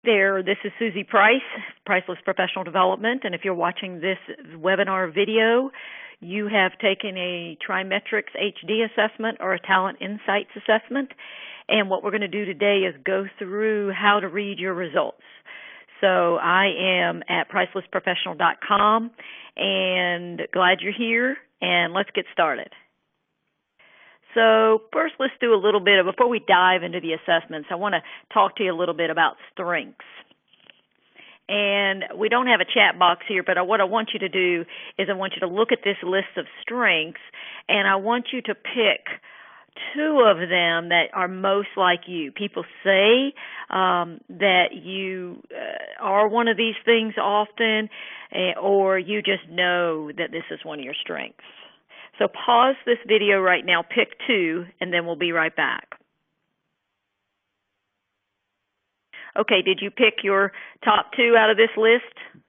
There, this is Susie Price, Priceless Professional Development, and if you're watching this webinar video, you have taken a Trimetrics HD assessment or a Talent Insights assessment, and what we're going to do today is go through how to read your results. So I am at pricelessprofessional.com, and glad you're here, and let's get started. So first, let's do a little bit of, before we dive into the assessments, I want to talk to you a little bit about strengths. And we don't have a chat box here, but what I want you to do is I want you to look at this list of strengths, and I want you to pick two of them that are most like you. People say that you are one of these things often, or you just know that this is one of your strengths. So pause this video right now, pick two, and then we'll be right back. Okay, did you pick your top two out of this list?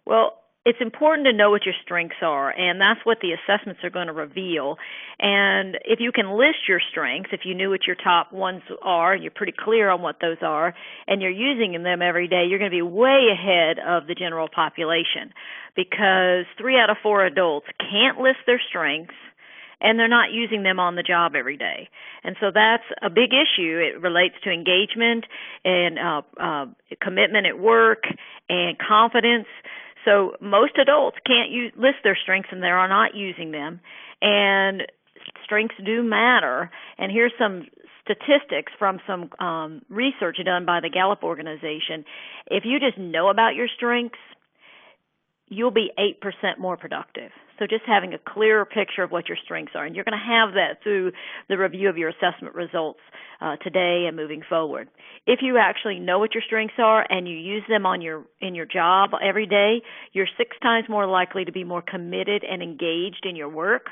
Well, it's important to know what your strengths are, and that's what the assessments are going to reveal. And if you can list your strengths, if you knew what your top ones are, and you're pretty clear on what those are, and you're using them every day, you're going to be way ahead of the general population, because 3 out of 4 adults can't list their strengths, and they're not using them on the job every day. And so that's a big issue. It relates to engagement and commitment at work and confidence. So most adults can't list their strengths, and they are not using them. And strengths do matter. And here's some statistics from some research done by the Gallup organization. If you just know about your strengths, you'll be 8% more productive. So just having a clearer picture of what your strengths are. And you're going to have that through the review of your assessment results today and moving forward. If you actually know what your strengths are and you use them in your job every day, you're 6 times more likely to be more committed and engaged in your work.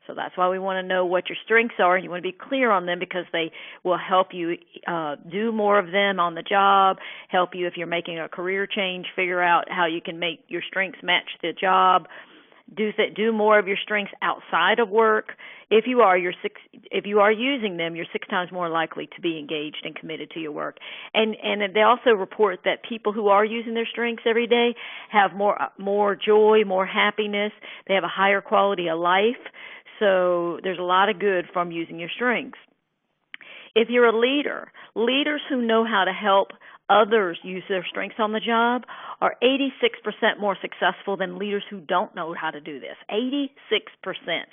So that's why we want to know what your strengths are, and you want to be clear on them, because they will help you do more of them on the job, help you if you're making a career change, figure out how you can make your strengths match the job, do more of your strengths outside of work. If you are using them, you're 6 times more likely to be engaged and committed to your work. And they also report that people who are using their strengths every day have more joy, more happiness. They have a higher quality of life. So there's a lot of good from using your strengths. If you're a leader, leaders who know how to help others use their strengths on the job are 86% more successful than leaders who don't know how to do this. 86%.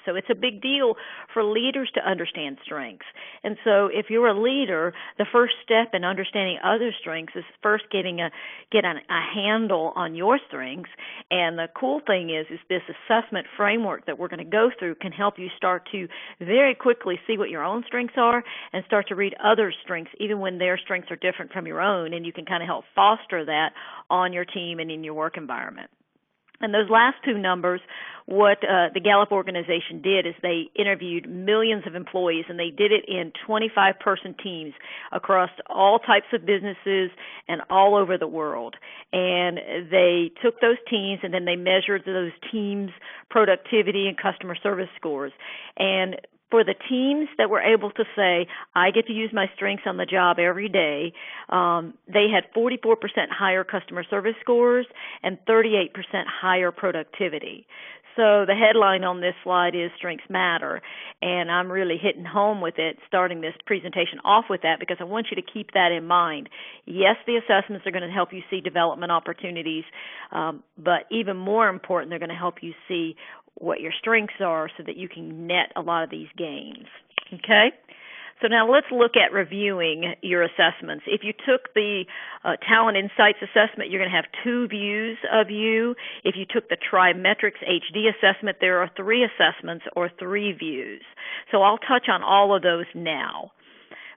So it's a big deal for leaders to understand strengths. And so if you're a leader, the first step in understanding other strengths is first get a handle on your strengths. And the cool thing is this assessment framework that we're going to go through can help you start to very quickly see what your own strengths are and start to read others' strengths, even when their strengths are different from your own. And you can kind of help foster that on your team and in your work environment. And those last two numbers, what the Gallup organization did is they interviewed millions of employees, and they did it in 25-person teams across all types of businesses and all over the world. And they took those teams, and then they measured those teams' productivity and customer service scores. And for the teams that were able to say, I get to use my strengths on the job every day, they had 44% higher customer service scores and 38% higher productivity. So the headline on this slide is Strengths Matter, and I'm really hitting home with it, starting this presentation off with that, because I want you to keep that in mind. Yes, the assessments are going to help you see development opportunities, but even more important, they're going to help you see what your strengths are so that you can net a lot of these gains. Okay? So now let's look at reviewing your assessments. If you took the Talent Insights assessment, you're going to have 2 views of you. If you took the Trimetrics HD assessment, there are 3 assessments or 3 views. So I'll touch on all of those now.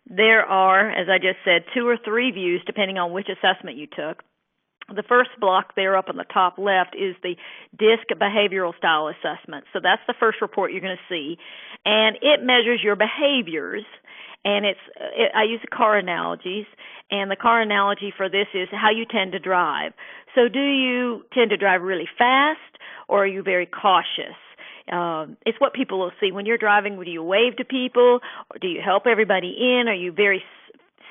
There are, as I just said, 2 or 3 views depending on which assessment you took. The first block there up on the top left is the DISC behavioral style assessment. So that's the first report you're going to see. And it measures your behaviors. And I use car analogies. And the car analogy for this is how you tend to drive. So do you tend to drive really fast, or are you very cautious? It's what people will see. When you're driving, do you wave to people? Or do you help everybody in? Are you very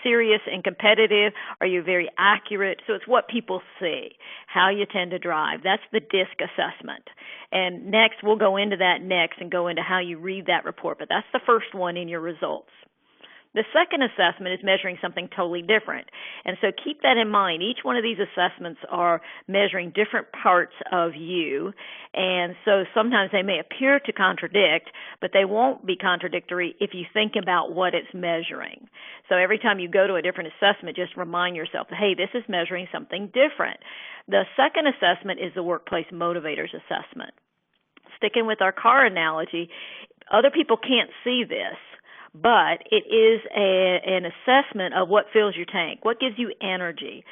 serious and competitive? Are you very accurate? So it's what people see, how you tend to drive. That's the DISC assessment. And next, we'll go into that next and go into how you read that report, but that's the first one in your results. The second assessment is measuring something totally different. And so keep that in mind. Each one of these assessments are measuring different parts of you. And so sometimes they may appear to contradict, but they won't be contradictory if you think about what it's measuring. So every time you go to a different assessment, just remind yourself, hey, this is measuring something different. The second assessment is the Workplace Motivators assessment. Sticking with our car analogy, other people can't see this, but it is an assessment of what fills your tank, what gives you energy,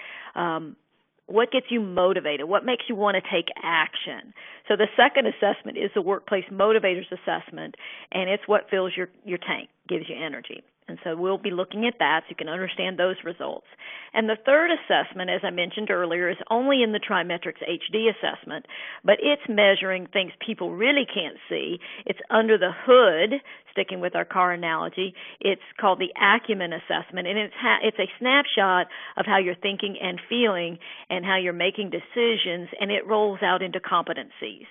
what gets you motivated, what makes you want to take action. So the second assessment is the Workplace Motivators assessment, and it's what fills your tank, gives you energy. And so we'll be looking at that so you can understand those results. And the third assessment, as I mentioned earlier, is only in the Trimetrics HD assessment, but it's measuring things people really can't see. It's under the hood, sticking with our car analogy. It's called the Acumen assessment, and it's a snapshot of how you're thinking and feeling and how you're making decisions, and it rolls out into competencies.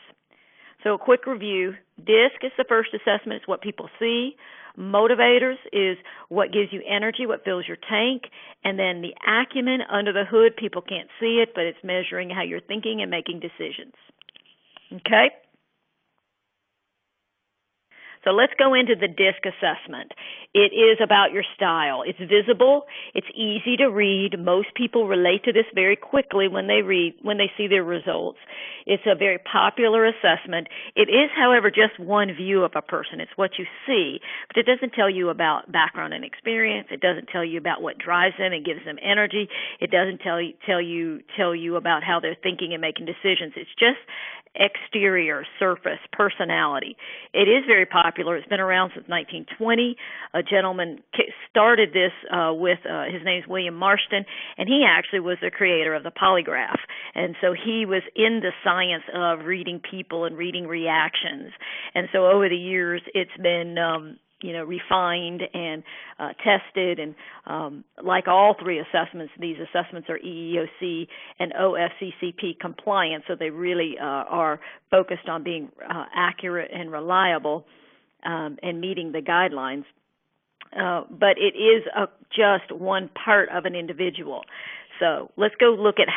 So a quick review. DISC is the first assessment. It's what people see. Motivators is what gives you energy, what fills your tank. And then the Acumen, under the hood, people can't see it, but it's measuring how you're thinking and making decisions. Okay? So let's go into the DISC assessment. It is about your style. It's visible. It's easy to read. Most people relate to this very quickly when they see their results. It's a very popular assessment. It is, however, just one view of a person. It's what you see, but it doesn't tell you about background and experience. It doesn't tell you about what drives them and gives them energy. It doesn't tell you about how they're thinking and making decisions. It's just exterior, surface, personality. It is very popular. It's been around since 1920. A gentleman started this his name is William Marston, and he actually was the creator of the polygraph. And so he was in the science of reading people and reading reactions. And so over the years, it's been refined and tested, and like all three assessments, these assessments are EEOC and OFCCP compliant, so they really are focused on being accurate and reliable and meeting the guidelines. But it is just one part of an individual. So let's go look at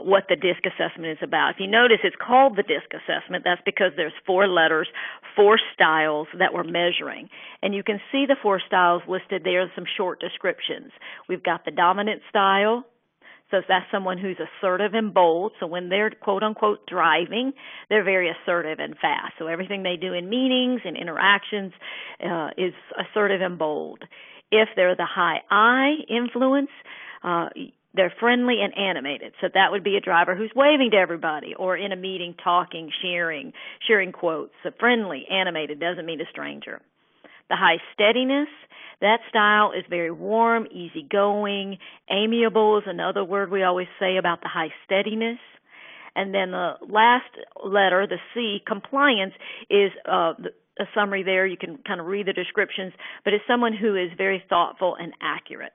what the DISC assessment is about. If you notice, it's called the DISC assessment. That's because there's 4 letters, 4 styles that we're measuring. And you can see the 4 styles listed there, some short descriptions. We've got the dominant style. So that's someone who's assertive and bold. So when they're, quote-unquote, driving, they're very assertive and fast. So everything they do in meetings and interactions is assertive and bold. If they're the high I influence, they're friendly and animated. So that would be a driver who's waving to everybody or in a meeting talking, sharing quotes. So friendly, animated doesn't mean a stranger. The high steadiness, that style is very warm, easygoing. Amiable is another word we always say about the high steadiness. And then the last letter, the C, compliance, is a summary there. You can kind of read the descriptions, but it's someone who is very thoughtful and accurate.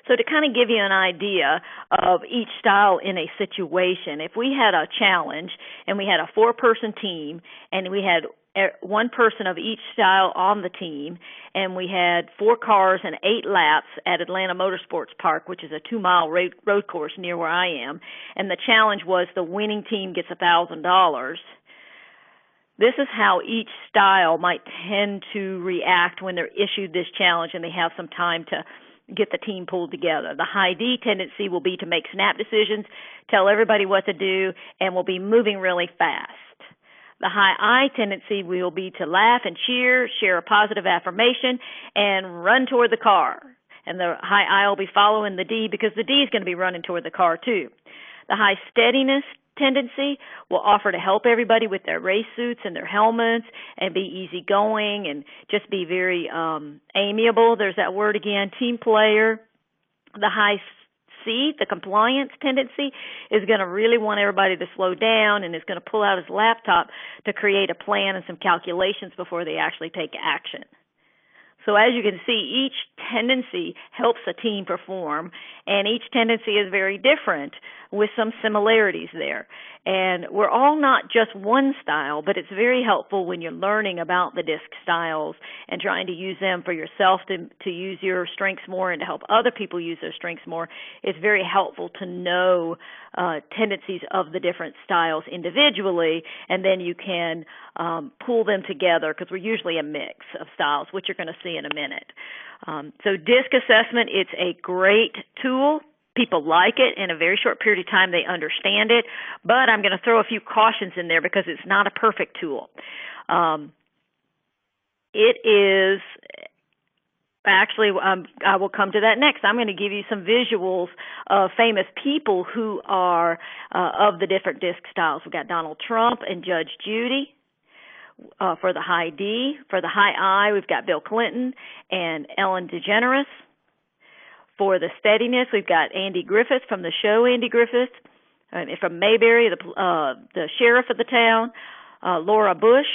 So to kind of give you an idea of each style in a situation, if we had a challenge and we had a 4-person team and we had one person of each style on the team, and we had 4 cars and 8 laps at Atlanta Motorsports Park, which is a 2-mile road course near where I am, and the challenge was the winning team gets $1,000. This is how each style might tend to react when they're issued this challenge and they have some time to get the team pulled together. The high D tendency will be to make snap decisions, tell everybody what to do, and will be moving really fast. The high I tendency will be to laugh and cheer, share a positive affirmation, and run toward the car. And the high I will be following the D because the D is going to be running toward the car too. The high steadiness tendency will offer to help everybody with their race suits and their helmets and be easygoing and just be very amiable. There's that word again, team player. The high C, the compliance tendency, is going to really want everybody to slow down and is going to pull out his laptop to create a plan and some calculations before they actually take action. So as you can see, each tendency helps a team perform, and each tendency is very different with some similarities there. And we're all not just one style, but it's very helpful when you're learning about the DISC styles and trying to use them for yourself to use your strengths more and to help other people use their strengths more. It's very helpful to know tendencies of the different styles individually, and then you can pull them together, because we're usually a mix of styles, which you're going to see in a minute. So DISC assessment, it's a great tool. People like it. In a very short period of time, they understand it. But I'm going to throw a few cautions in there because it's not a perfect tool. It is actually, I will come to that next. I'm going to give you some visuals of famous people who are of the different DISC styles. We've got Donald Trump and Judge Judy. For the high D. For the high I, we've got Bill Clinton and Ellen DeGeneres. For the steadiness, we've got Andy Griffith from the show Andy Griffith. From Mayberry, the sheriff of the town. Laura Bush,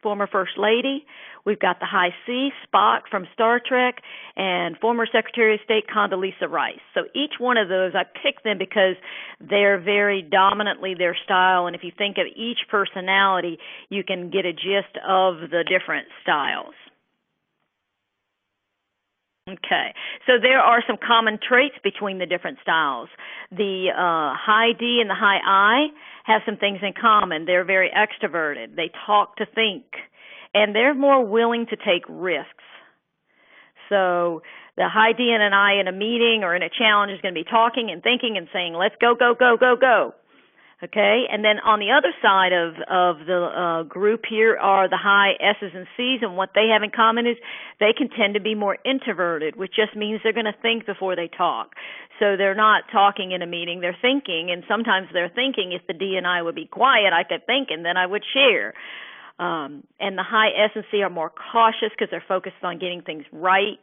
former First Lady. We've got the high C, Spock from Star Trek, and former Secretary of State Condoleezza Rice. So each one of those, I picked them because they're very dominantly their style, and if you think of each personality, you can get a gist of the different styles. Okay, so there are some common traits between the different styles. The high D and the high I have some things in common. They're very extroverted. They talk to think, and they're more willing to take risks. So the high D and an I in a meeting or in a challenge is going to be talking and thinking and saying, let's go, go, go, go, go. Okay, and then on the other side of the group here are the high S's and C's, and what they have in common is they can tend to be more introverted, which just means they're going to think before they talk. So they're not talking in a meeting, they're thinking, and sometimes they're thinking, if the D and I would be quiet, I could think, and then I would share. And the high S and C are more cautious because they're focused on getting things right,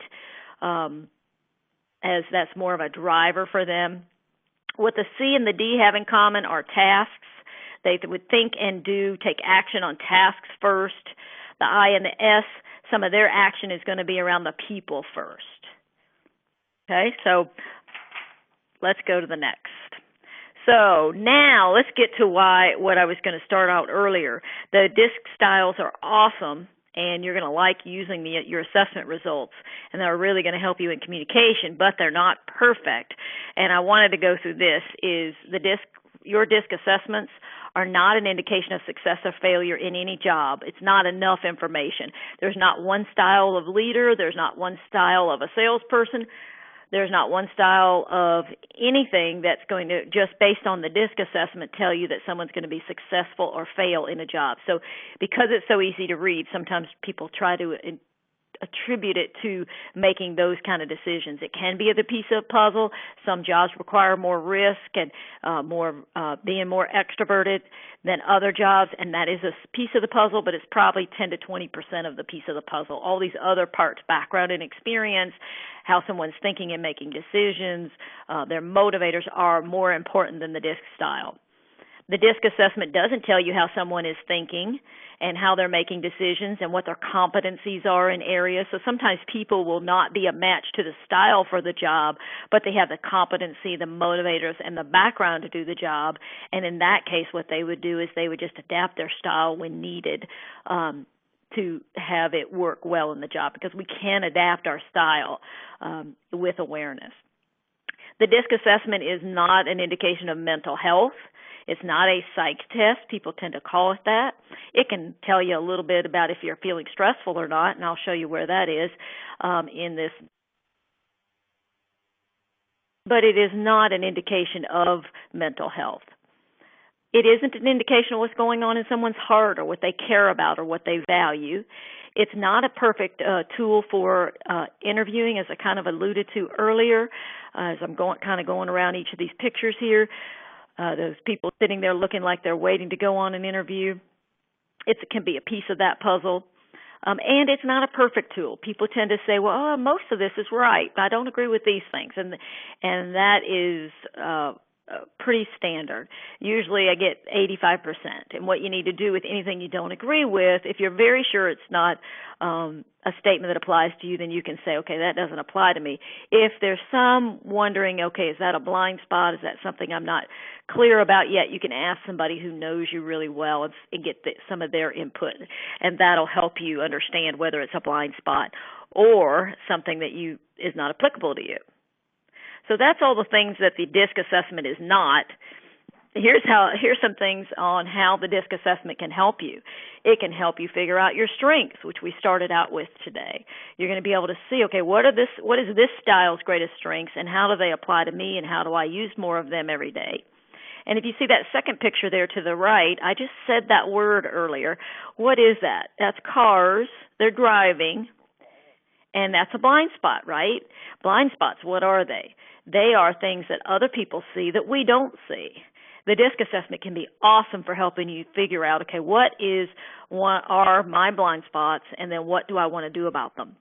as that's more of a driver for them. What the C and the D have in common are tasks. They would think and take action on tasks first. The I and the S, some of their action is going to be around the people first. Okay, so let's go to the next. So now let's get to what I was going to start out earlier. The DISC styles are awesome, and you're going to like using your assessment results, and they're really going to help you in communication, but they're not perfect. And I wanted to go through this, your DISC assessments are not an indication of success or failure in any job. It's not enough information. There's not one style of leader. There's not one style of a salesperson. There's not one style of anything that's going to, just based on the DISC assessment, tell you that someone's going to be successful or fail in a job. So because it's so easy to read, sometimes people try to attribute it to making those kind of decisions. It can be the piece of puzzle. Some jobs require more risk and being more extroverted than other jobs, and that is a piece of the puzzle, but it's probably 10 to 20% of the piece of the puzzle. All these other parts, background and experience, how someone's thinking and making decisions, their motivators are more important than the DISC style. The DISC assessment doesn't tell you how someone is thinking and how they're making decisions and what their competencies are in areas. So sometimes people will not be a match to the style for the job, but they have the competency, the motivators, and the background to do the job. And in that case, what they would do is they would just adapt their style when needed to have it work well in the job, because we can adapt our style with awareness. The DISC assessment is not an indication of mental health. It's not a psych test. People tend to call it that. It can tell you a little bit about if you're feeling stressful or not, and I'll show you where that is in this. But it is not an indication of mental health. It isn't an indication of what's going on in someone's heart or what they care about or what they value. It's not a perfect tool for interviewing, as I kind of alluded to earlier, as I'm going around each of these pictures here. Those people sitting there looking like they're waiting to go on an interview. It can be a piece of that puzzle. And it's not a perfect tool. People tend to say, well, most of this is right, but I don't agree with these things. And that is pretty standard. Usually I get 85%. And what you need to do with anything you don't agree with, if you're very sure it's not a statement that applies to you, then you can say, okay, that doesn't apply to me. If there's some wondering, okay, is that a blind spot? Is that something I'm not clear about yet? You can ask somebody who knows you really well and get some of their input, and that'll help you understand whether it's a blind spot or something that is not applicable to you. So that's all the things that the DISC assessment is not. Here's some things on how the DISC assessment can help you. It can help you figure out your strengths, which we started out with today. You're going to be able to see, okay, what is this style's greatest strengths, and how do they apply to me, and how do I use more of them every day? And if you see that second picture there to the right, I just said that word earlier. What is that? That's cars. They're driving, and that's a blind spot, right? Blind spots, what are they? They are things that other people see that we don't see. The DISC assessment can be awesome for helping you figure out, okay, what are my blind spots, and then what do I want to do about them?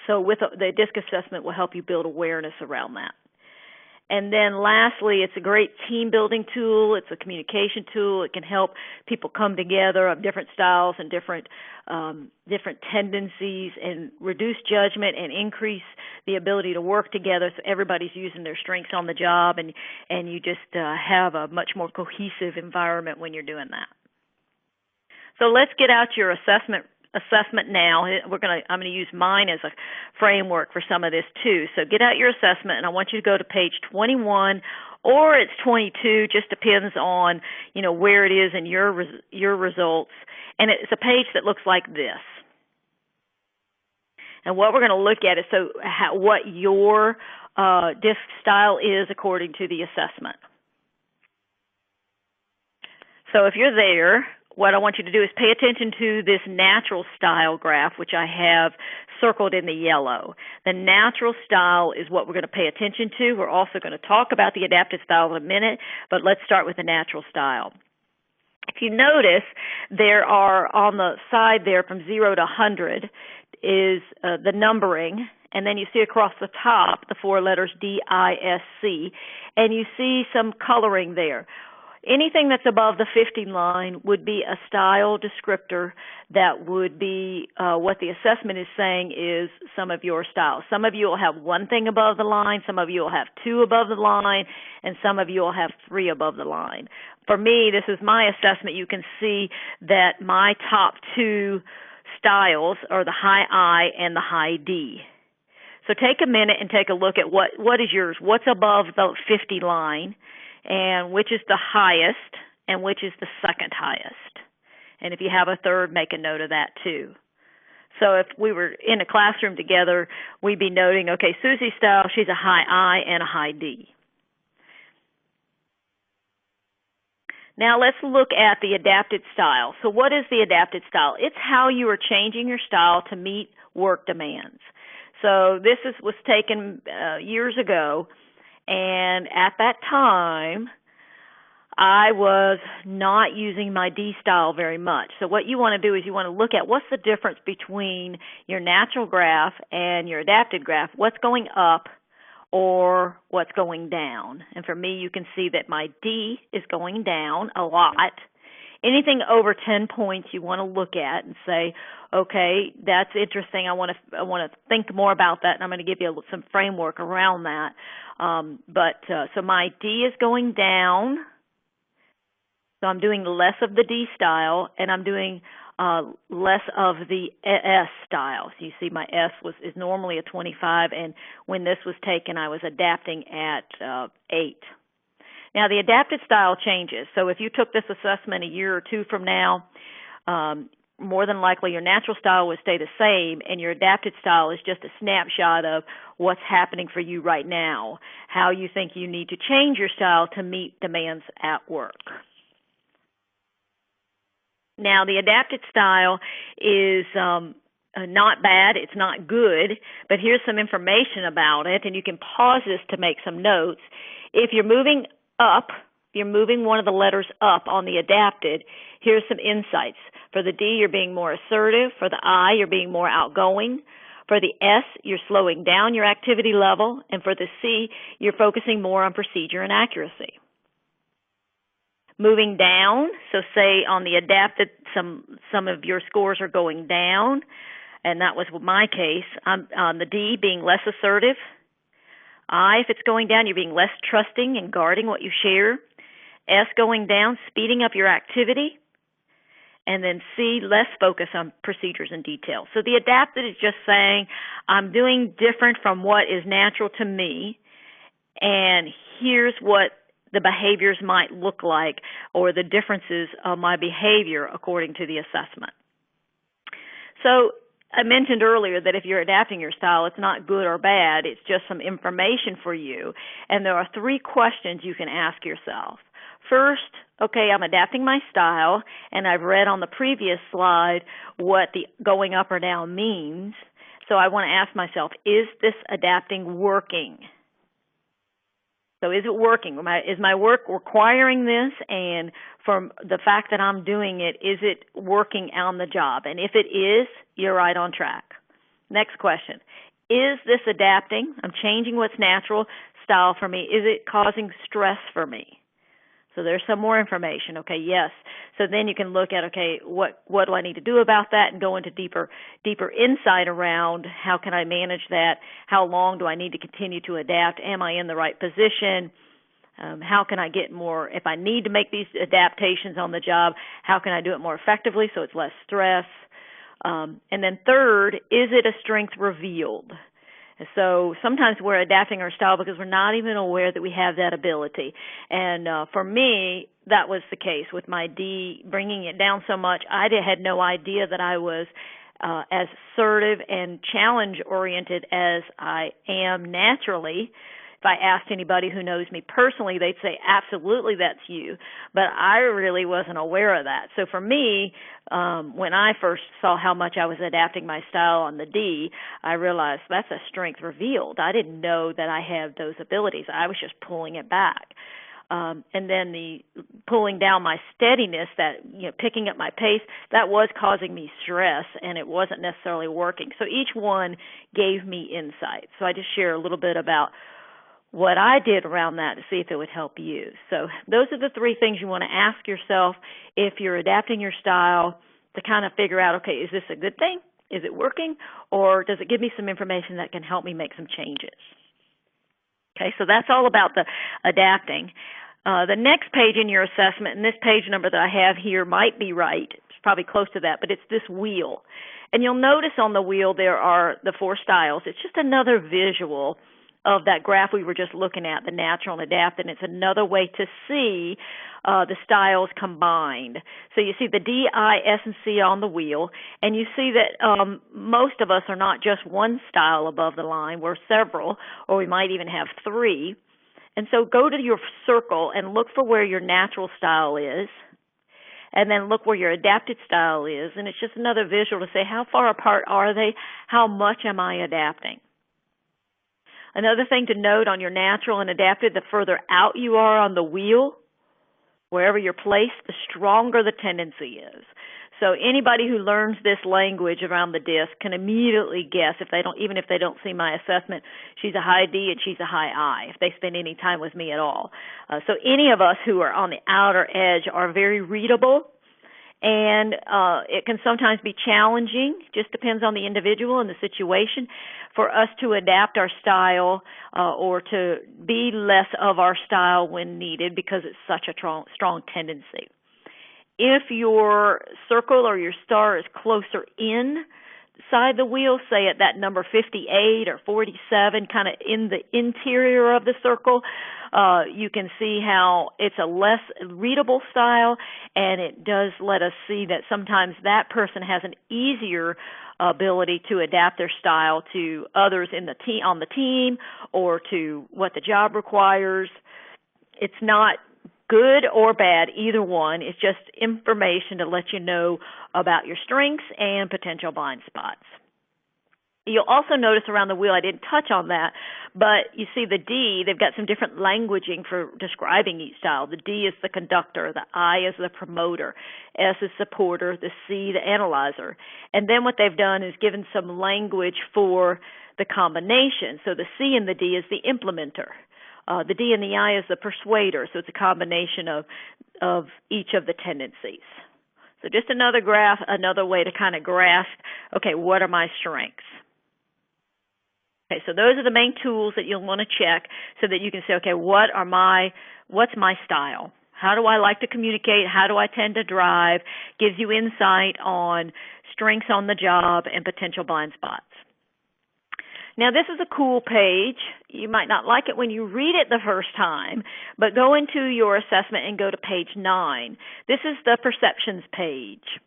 So the DISC assessment will help you build awareness around that. And then lastly, it's a great team building tool. It's a communication tool. It can help people come together of different styles and different tendencies, and reduce judgment and increase the ability to work together so everybody's using their strengths on the job, and you just have a much more cohesive environment when you're doing that. So let's get out your assessment now. I'm going to use mine as a framework for some of this too. So get out your assessment, and I want you to go to page 21, or it's 22, just depends on where it is in your results. And it's a page that looks like this. And what we're going to look at is what your DISC style is according to the assessment. So if you're there, what I want you to do is pay attention to this natural style graph, which I have circled in the yellow. The natural style is what we're going to pay attention to. We're also going to talk about the adaptive style in a minute, but let's start with the natural style. If you notice, there are on the side there from 0 to 100 is the numbering, and then you see across the top the four letters DISC, and you see some coloring there. Anything that's above the 50 line would be a style descriptor that would be what the assessment is saying is some of your styles. Some of you will have one thing above the line, some of you will have two above the line, and some of you will have three above the line. For me, this is my assessment. You can see that my top two styles are the high I and the high D. So take a minute and take a look at what is yours, what's above the 50 line, and which is the highest, and which is the second highest. And if you have a third, make a note of that too. So if we were in a classroom together, we'd be noting, okay, Susie's style, she's a high I and a high D. Now let's look at the adapted style. So what is the adapted style? It's how you are changing your style to meet work demands. So this was taken years ago, and at that time, I was not using my D style very much. So what you want to do is you want to look at what's the difference between your natural graph and your adapted graph. What's going up or what's going down? And for me, you can see that my D is going down a lot. Anything over 10 points you want to look at and say, okay, that's interesting. I want to think more about that, and I'm going to give you some framework around that. So my D is going down. So I'm doing less of the D style, and I'm doing less of the S style. So you see my S is normally a 25, and when this was taken, I was adapting at 8. Now, the adapted style changes. So if you took this assessment a year or two from now, more than likely your natural style would stay the same, and your adapted style is just a snapshot of what's happening for you right now, how you think you need to change your style to meet demands at work. Now, the adapted style is not bad, it's not good, but here's some information about it, and you can pause this to make some notes. If you're moving up, you're moving one of the letters up on the adapted, here's some insights. For the D, you're being more assertive. For the I, you're being more outgoing. For the S, you're slowing down your activity level. And for the C, you're focusing more on procedure and accuracy. Moving down, so say on the adapted, some of your scores are going down, and that was my case. On the D, being less assertive. I, if it's going down, you're being less trusting and guarding what you share. S, going down, speeding up your activity. And then C, less focus on procedures and details. So the adapted is just saying, I'm doing different from what is natural to me, and here's what the behaviors might look like, or the differences of my behavior according to the assessment. So I mentioned earlier that if you're adapting your style, it's not good or bad, it's just some information for you. And there are 3 questions you can ask yourself. First, okay, I'm adapting my style, and I've read on the previous slide what the going up or down means. So I want to ask myself, is this adapting working? So is it working? Is my work requiring this? And from the fact that I'm doing it, is it working on the job? And if it is, you're right on track. Next question. Is this adapting? I'm changing what's natural style for me. Is it causing stress for me? So there's some more information. Okay, yes. So then you can look at, okay, what do I need to do about that, and go into deeper insight around how can I manage that? How long do I need to continue to adapt? Am I in the right position? How can I get more, if I need to make these adaptations on the job, how can I do it more effectively so it's less stress? And then third, is it a strength revealed? So sometimes we're adapting our style because we're not even aware that we have that ability. And for me, that was the case with my D, bringing it down so much. I had no idea that I was as assertive and challenge-oriented as I am naturally. If I asked anybody who knows me personally, they'd say, absolutely, that's you. But I really wasn't aware of that. So for me, when I first saw how much I was adapting my style on the D, I realized that's a strength revealed. I didn't know that I had those abilities. I was just pulling it back. And then the pulling down my steadiness, that, picking up my pace, that was causing me stress, and it wasn't necessarily working. So each one gave me insight. So I just share a little bit about what I did around that to see if it would help you. So those are the 3 things you want to ask yourself if you're adapting your style, to kind of figure out, okay, is this a good thing? Is it working? Or does it give me some information that can help me make some changes? Okay, so that's all about the adapting. The next page in your assessment, and this page number that I have here might be right, it's probably close to that, but it's this wheel. And you'll notice on the wheel there are the 4 styles. It's just another visual of that graph we were just looking at, the natural and adapted, and it's another way to see the styles combined. So you see the D, I, S, and C on the wheel, and you see that most of us are not just one style above the line. We're several, or we might even have 3. And so go to your circle and look for where your natural style is, and then look where your adapted style is, and it's just another visual to say how far apart are they, how much am I adapting. Another thing to note on your natural and adapted, the further out you are on the wheel, wherever you're placed, the stronger the tendency is. So anybody who learns this language around the disc can immediately guess, even if they don't see my assessment, she's a high D and she's a high I, if they spend any time with me at all. So any of us who are on the outer edge are very readable, and it can sometimes be challenging, just depends on the individual and the situation, for us to adapt our style or to be less of our style when needed, because it's such a strong tendency. If your circle or your star is closer inside the wheel, say at that number 58 or 47, kind of in the interior of the circle, you can see how it's a less readable style, and it does let us see that sometimes that person has an easier ability to adapt their style to others in the on the team, or to what the job requires. It's not good or bad, either one. It's just information to let you know about your strengths and potential blind spots. You'll also notice around the wheel, I didn't touch on that, but you see the D, they've got some different languaging for describing each style. The D is the conductor, the I is the promoter, S is supporter, the C the analyzer. And then what they've done is given some language for the combination. So the C and the D is the implementer. The D and the I is the persuader, so it's a combination of each of the tendencies. So just another graph, another way to kind of grasp, okay, what are my strengths? Okay, so those are the main tools that you'll want to check so that you can say, okay, what's my style? How do I like to communicate? How do I tend to drive? Gives you insight on strengths on the job and potential blind spots. Now, this is a cool page. You might not like it when you read it the first time, but go into your assessment and go to page 9. This is the perceptions page.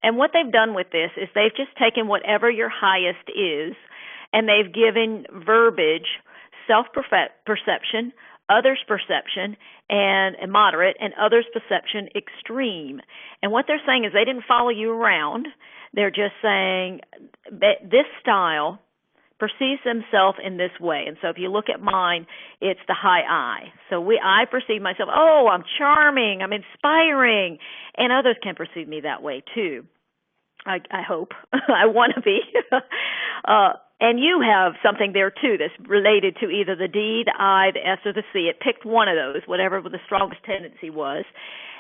And what they've done with this is they've just taken whatever your highest is, and they've given verbiage, self-perception, others' perception, and moderate, and others' perception extreme. And what they're saying is they didn't follow you around. They're just saying that this style perceives themselves in this way. And so if you look at mine, it's the high I. So I perceive myself, oh, I'm charming, I'm inspiring, and others can perceive me that way too. I hope. I want to be. And you have something there too that's related to either the D, the I, the S, or the C. It picked one of those, whatever the strongest tendency was.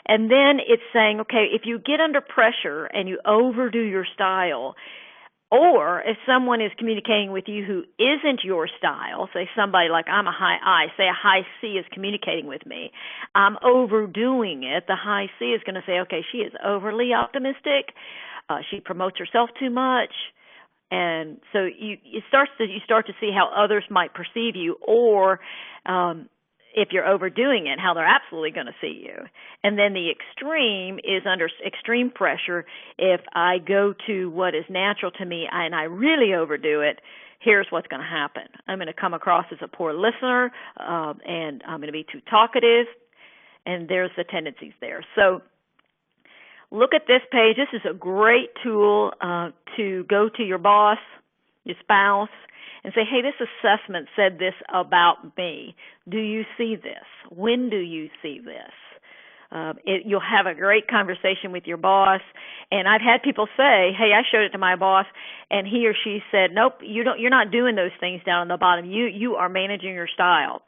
And then it's saying, okay, if you get under pressure and you overdo your style, or if someone is communicating with you who isn't your style, say somebody like I'm a high I, say a high C is communicating with me, I'm overdoing it, the high C is going to say, okay, she is overly optimistic, she promotes herself too much, and so you start to see how others might perceive you, or if you're overdoing it, how they're absolutely going to see you. And then the extreme is under extreme pressure. If I go to what is natural to me and I really overdo it, here's what's going to happen. I'm going to come across as a poor listener, and I'm going to be too talkative, and there's the tendencies there. So look at this page. This is a great tool to go to your boss, your spouse, and say, hey, this assessment said this about me. Do you see this? When do you see this? You'll have a great conversation with your boss. And I've had people say, hey, I showed it to my boss, and he or she said, nope, you're not doing those things down on the bottom. You are managing your style.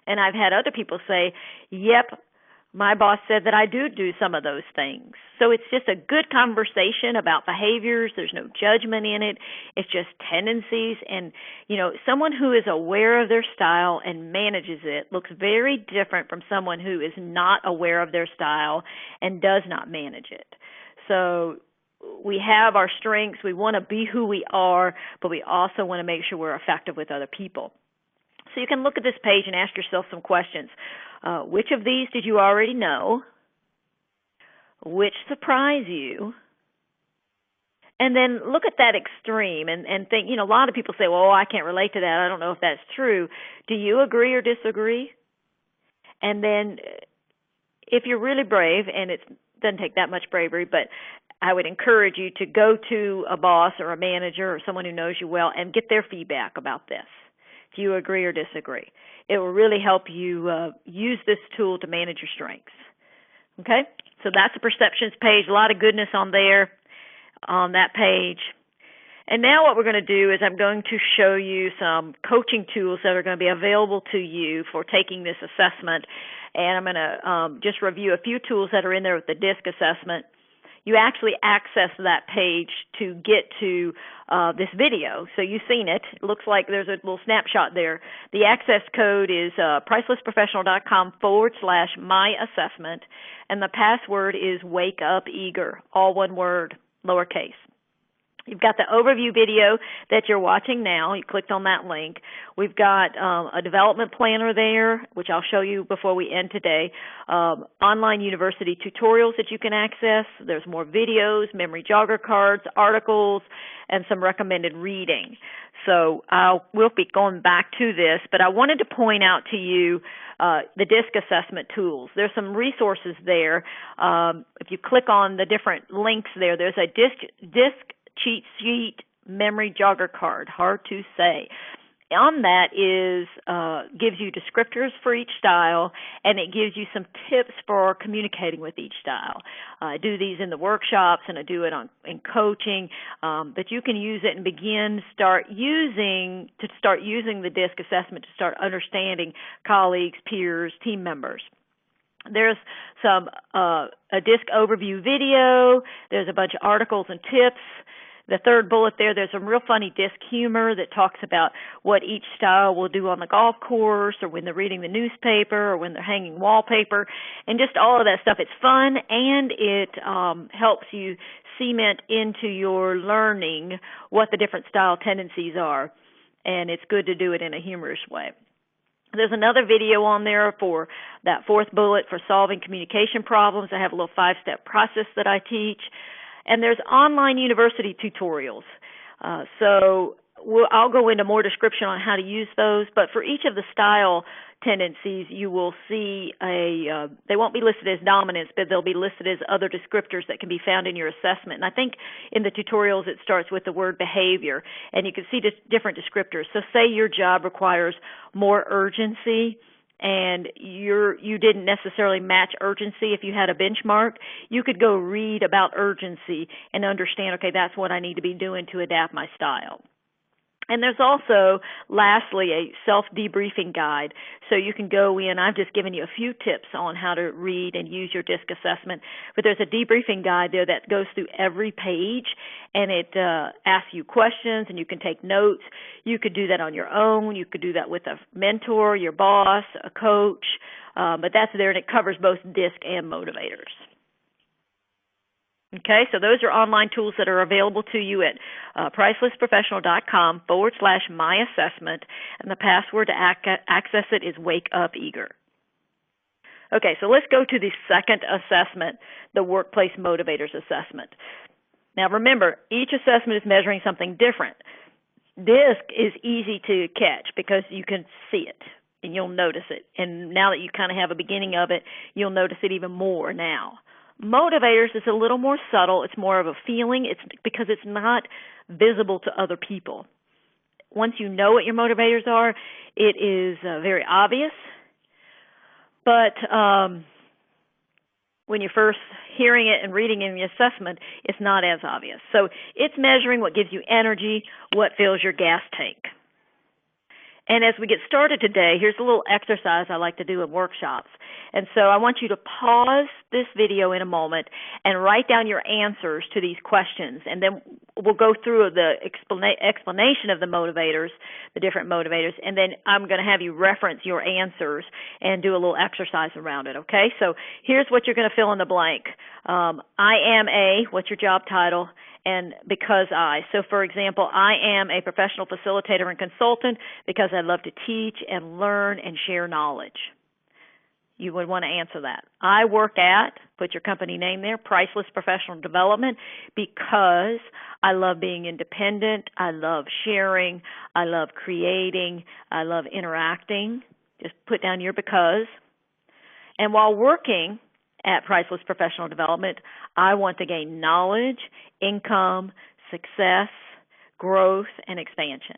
And I've had other people say, yep, my boss said that I do some of those things. So it's just a good conversation about behaviors. There's no judgment in it. It's just tendencies. And, someone who is aware of their style and manages it looks very different from someone who is not aware of their style and does not manage it. So we have our strengths. We want to be who we are, but we also want to make sure we're effective with other people. So you can look at this page and ask yourself some questions. Which of these did you already know? Which surprise you? And then look at that extreme and think, a lot of people say, well, I can't relate to that. I don't know if that's true. Do you agree or disagree? And then if you're really brave, and it doesn't take that much bravery, but I would encourage you to go to a boss or a manager or someone who knows you well and get their feedback about this. Do you agree or disagree? It will really help you use this tool to manage your strengths. Okay? So that's the perceptions page. A lot of goodness on there, on that page. And now what we're going to do is I'm going to show you some coaching tools that are going to be available to you for taking this assessment. And I'm going to just review a few tools that are in there with the DISC assessment. You actually access that page to get to this video. So you've seen it. It looks like there's a little snapshot there. The access code is pricelessprofessional.com/myassessment, and the password is wakeupager, all one word, lowercase. You've got the overview video that you're watching now. You clicked on that link. We've got a development planner there, which I'll show you before we end today. Online university tutorials that you can access. There's more videos, memory jogger cards, articles, and some recommended reading. So we'll be going back to this, but I wanted to point out to you the DISC assessment tools. There's some resources there. If you click on the different links there, there's a DISC cheat sheet memory jogger card, hard to say. On that is gives you descriptors for each style, and it gives you some tips for communicating with each style. I do these in the workshops, and I do it in coaching, but you can use it and start using the DISC assessment to start understanding colleagues, peers, team members. There's some a DISC overview video. There's a bunch of articles and tips. The third bullet there's some real funny DISC humor that talks about what each style will do on the golf course, or when they're reading the newspaper, or when they're hanging wallpaper, and just all of that stuff. It's fun, and it helps you cement into your learning what the different style tendencies are, and it's good to do it in a humorous way. There's another video on there for that fourth bullet for solving communication problems. I have a little 5-step process that I teach. And there's online university tutorials. I'll go into more description on how to use those, but for each of the style tendencies, you will see they won't be listed as dominants, but they'll be listed as other descriptors that can be found in your assessment. And I think in the tutorials it starts with the word behavior, and you can see different descriptors. So say your job requires more urgency, and you didn't necessarily match urgency if you had a benchmark, you could go read about urgency and understand, okay, that's what I need to be doing to adapt my style. And there's also, lastly, a self-debriefing guide. So you can go in. I've just given you a few tips on how to read and use your DISC assessment. But there's a debriefing guide there that goes through every page, and it asks you questions, and you can take notes. You could do that on your own. You could do that with a mentor, your boss, a coach. But that's there, and it covers both DISC and motivators. Okay, so those are online tools that are available to you at pricelessprofessional.com/myassessment, and the password to access it is wakeupager. Okay, so let's go to the second assessment, the Workplace Motivators Assessment. Now remember, each assessment is measuring something different. DISC is easy to catch because you can see it and you'll notice it. And now that you kind of have a beginning of it, you'll notice it even more now. Motivators is a little more subtle. It's more of a feeling. It's because it's not visible to other people. Once you know what your motivators are, it is very obvious. But when you're first hearing it and reading in the assessment, it's not as obvious. So it's measuring what gives you energy, what fills your gas tank. And as we get started today, here's a little exercise I like to do in workshops. And so I want you to pause this video in a moment and write down your answers to these questions. And then we'll go through the explanation of the motivators, the different motivators, and then I'm going to have you reference your answers and do a little exercise around it, okay? So here's what you're going to fill in the blank. I am a, what's your job title? And because I. So, for example, I am a professional facilitator and consultant because I love to teach and learn and share knowledge. You would want to answer that. I work at, put your company name there, Priceless Professional Development, because I love being independent, I love sharing, I love creating, I love interacting. Just put down your because. And while working at Priceless Professional Development, I want to gain knowledge, income, success, growth, and expansion.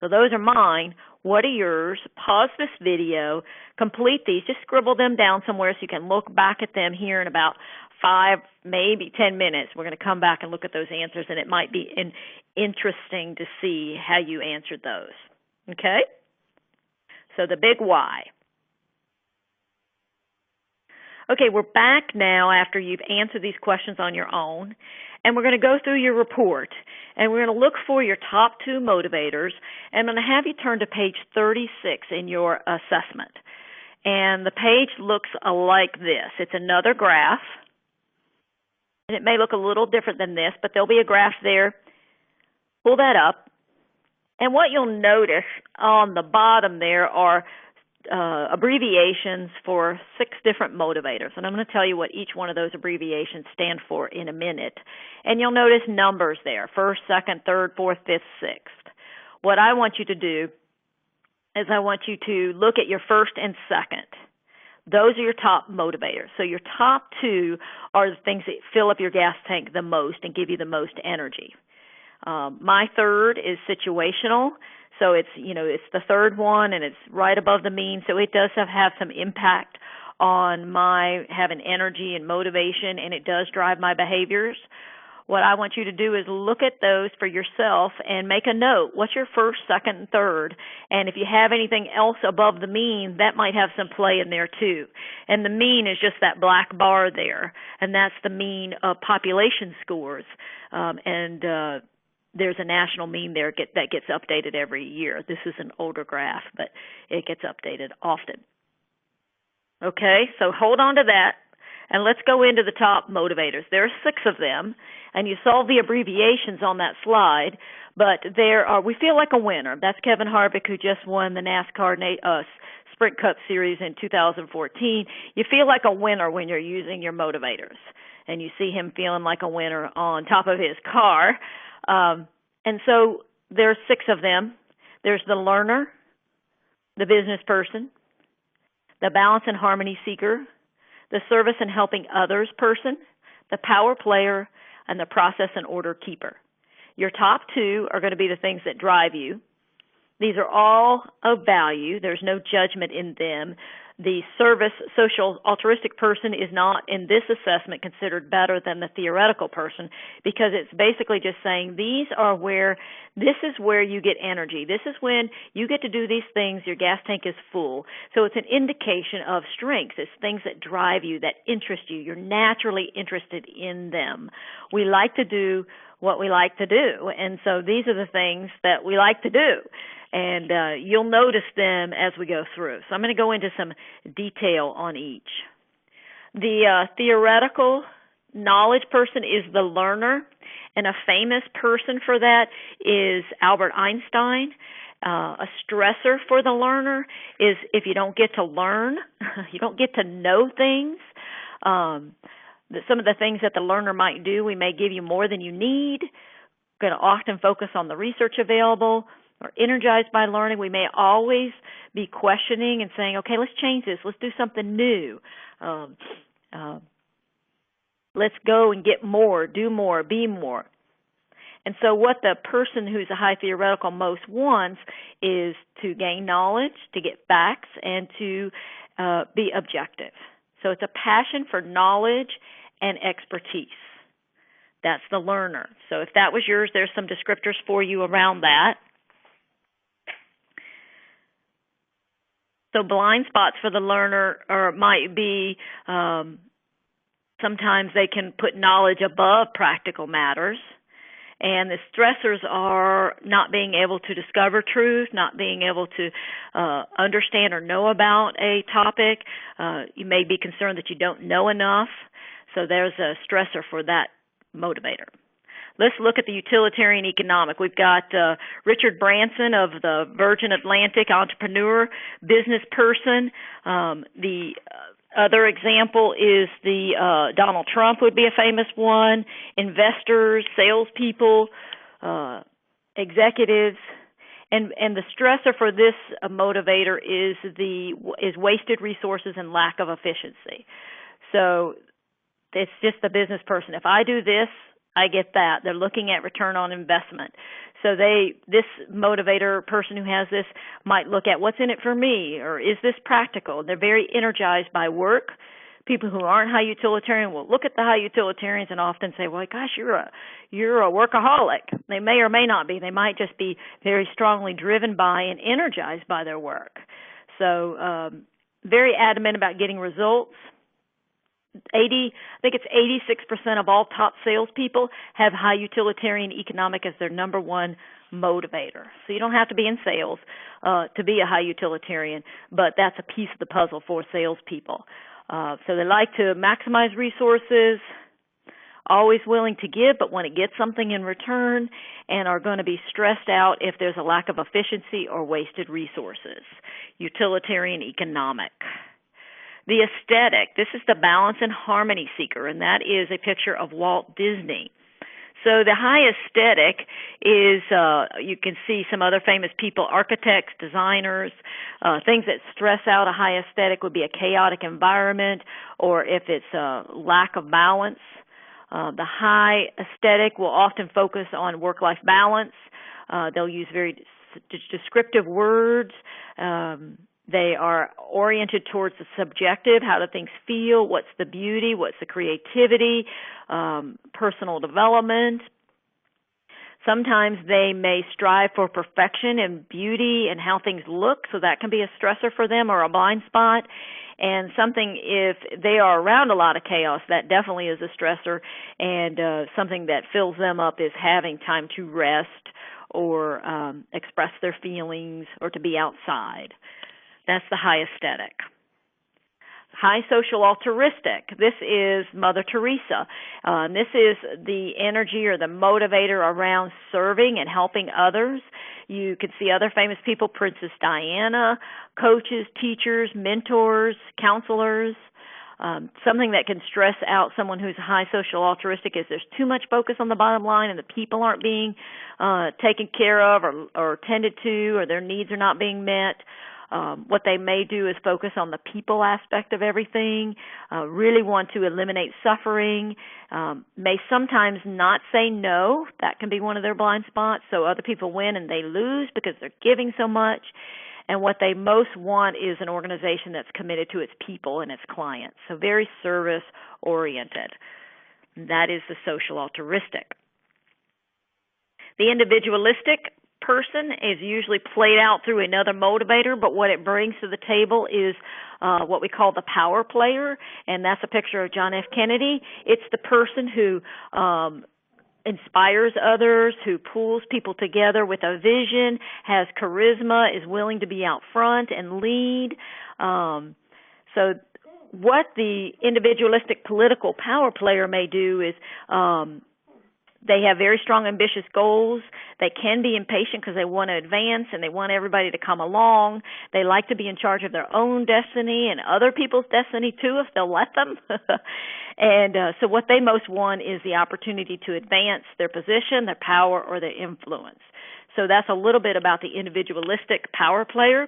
So those are mine. What are yours? Pause this video, complete these, just scribble them down somewhere so you can look back at them here in about 5, maybe 10 minutes. We're going to come back and look at those answers, and it might be interesting to see how you answered those. Okay? So the big why. Okay, we're back now after you've answered these questions on your own, and we're going to go through your report, and we're going to look for your top 2 motivators, and I'm going to have you turn to page 36 in your assessment. And the page looks like this. It's another graph, and it may look a little different than this, but there'll be a graph there. Pull that up, and what you'll notice on the bottom there are abbreviations for 6 different motivators, and I'm going to tell you what each one of those abbreviations stand for in a minute. And you'll notice numbers there: 1st, 2nd, 3rd, 4th, 5th, 6th. What I want you to do is I want you to look at your 1st and 2nd. Those are your top motivators. So your top 2 are the things that fill up your gas tank the most and give you the most energy. My third is situational. So it's the third one, and it's right above the mean. So it does have some impact on my having energy and motivation, and it does drive my behaviors. What I want you to do is look at those for yourself and make a note. What's your first, second, and third? And if you have anything else above the mean, that might have some play in there too. And the mean is just that black bar there, and that's the mean of population scores. There's a national mean there that gets updated every year. This is an older graph, but it gets updated often. Okay, so hold on to that, and let's go into the top motivators. There are 6 of them, and you saw the abbreviations on that slide, but we feel like a winner. That's Kevin Harvick, who just won the NASCAR Sprint Cup Series in 2014. You feel like a winner when you're using your motivators, and you see him feeling like a winner on top of his car. And so there's 6 of them. There's the learner, the business person, the balance and harmony seeker, the service and helping others person, the power player, and the process and order keeper. Your top 2 are going to be the things that drive you. These are all of value. There's no judgment in them. The service, social, altruistic person is not in this assessment considered better than the theoretical person, because it's basically just saying this is where you get energy. This is when you get to do these things, your gas tank is full. So it's an indication of strengths. It's things that drive you, that interest you. You're naturally interested in them. We like to do what we like to do, and so these are the things that we like to do. And you'll notice them as we go through. So I'm going to go into some detail on each. The theoretical knowledge person is the learner, and a famous person for that is Albert Einstein. A stressor for the learner is if you don't get to learn, you don't get to know things. Some of the things that the learner might do, we may give you more than you need. We're going to often focus on the research available. Or energized by learning. We may always be questioning and saying, okay, let's change this. Let's do something new. Let's go and get more, do more, be more. And so what the person who's a high theoretical most wants is to gain knowledge, to get facts, and to be objective. So it's a passion for knowledge and expertise. That's the learner. So if that was yours, there's some descriptors for you around that. So blind spots for the learner might be sometimes they can put knowledge above practical matters. And the stressors are not being able to discover truth, not being able to understand or know about a topic. You may be concerned that you don't know enough. So there's a stressor for that motivator. Let's look at the utilitarian economic. We've got Richard Branson of the Virgin Atlantic, entrepreneur, business person. The other example is the Donald Trump would be a famous one. Investors, salespeople, executives, and the stressor for this motivator is wasted resources and lack of efficiency. So it's just the business person. If I do this, I get that. They're looking at return on investment. So this motivator person who has this might look at what's in it for me, or is this practical? They're very energized by work. People who aren't high utilitarian will look at the high utilitarians and often say, well, gosh, you're a workaholic. They may or may not be. They might just be very strongly driven by and energized by their work. So very adamant about getting results. I think it's 86% of all top salespeople have high utilitarian economic as their number one motivator. So you don't have to be in sales to be a high utilitarian, but that's a piece of the puzzle for salespeople. So they like to maximize resources, always willing to give, but want to get something in return, and are going to be stressed out if there's a lack of efficiency or wasted resources. Utilitarian economic. The aesthetic, this is the balance and harmony seeker, and that is a picture of Walt Disney. So the high aesthetic is, you can see some other famous people, architects, designers, things that stress out a high aesthetic would be a chaotic environment, or if it's a lack of balance. The high aesthetic will often focus on work-life balance. They'll use very descriptive words. They are oriented towards the subjective. How do things feel? What's the beauty? What's the creativity? Personal development. Sometimes they may strive for perfection and beauty and how things look, so that can be a stressor for them or a blind spot. And something, if they are around a lot of chaos, that definitely is a stressor. And something that fills them up is having time to rest or express their feelings or to be outside. That's the high aesthetic. High social altruistic. This is Mother Teresa. This is the energy or the motivator around serving and helping others. You could see other famous people, Princess Diana, coaches, teachers, mentors, counselors. Something that can stress out someone who's high social altruistic is there's too much focus on the bottom line and the people aren't being taken care of or tended to, or their needs are not being met. What they may do is focus on the people aspect of everything, really want to eliminate suffering, may sometimes not say no. That can be one of their blind spots. So other people win and they lose because they're giving so much. And what they most want is an organization that's committed to its people and its clients. So very service-oriented. That is the social altruistic. The individualistic person is usually played out through another motivator, but what it brings to the table is what we call the power player, and that's a picture of John F. Kennedy. It's the person who inspires others, who pulls people together with a vision, has charisma, is willing to be out front and lead. So what the individualistic political power player may do is they have very strong, ambitious goals. They can be impatient because they want to advance and they want everybody to come along. They like to be in charge of their own destiny and other people's destiny too, if they'll let them. And so what they most want is the opportunity to advance their position, their power, or their influence. So that's a little bit about the individualistic power player.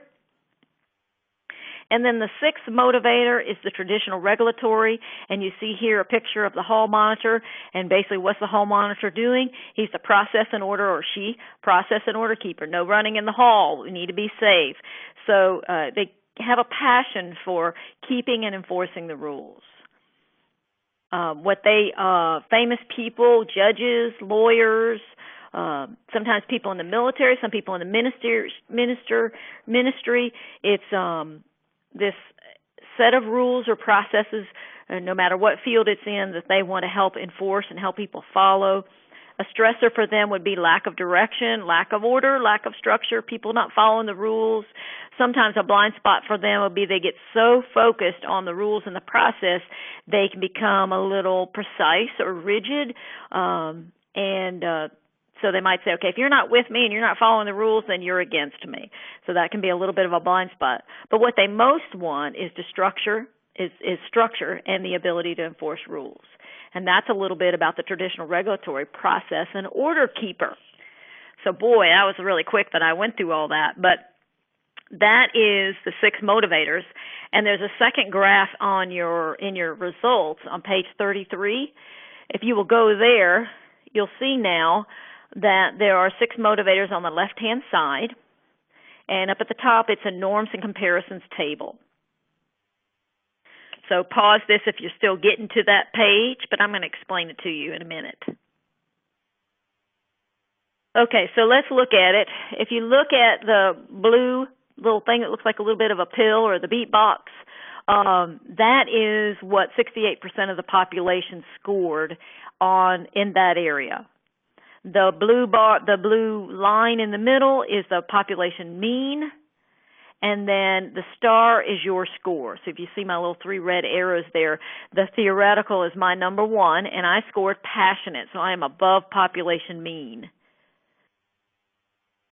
And then the sixth motivator is the traditional regulatory, and you see here a picture of the hall monitor, and basically what's the hall monitor doing? He's the process and order, or she, process and order keeper. No running in the hall. We need to be safe. So they have a passion for keeping and enforcing the rules. Famous people, judges, lawyers, sometimes people in the military, some people in the ministry. It's this set of rules or processes, no matter what field it's in, that they want to help enforce and help people follow. A stressor for them would be lack of direction, lack of order, lack of structure, people not following the rules. Sometimes a blind spot for them would be they get so focused on the rules and the process, they can become a little precise or rigid, so they might say, okay, if you're not with me and you're not following the rules, then you're against me. So that can be a little bit of a blind spot. But what they most want is structure and the ability to enforce rules. And that's a little bit about the traditional regulatory process and order keeper. So boy, that was really quick that I went through all that. But that is the 6 motivators. And there's a second graph in your results on page 33. If you will go there, you'll see now that there are 6 motivators on the left-hand side, and up at the top it's a norms and comparisons table. So pause this if you're still getting to that page, but I'm going to explain it to you in a minute. Okay, so let's look at it. If you look at the blue little thing that looks like a little bit of a pill or the beat box, that is what 68% of the population scored in that area. The blue line in the middle is the population mean, and then the star is your score. So if you see my little 3 red arrows there, the theoretical is my number 1, and I scored passionate, so I am above population mean.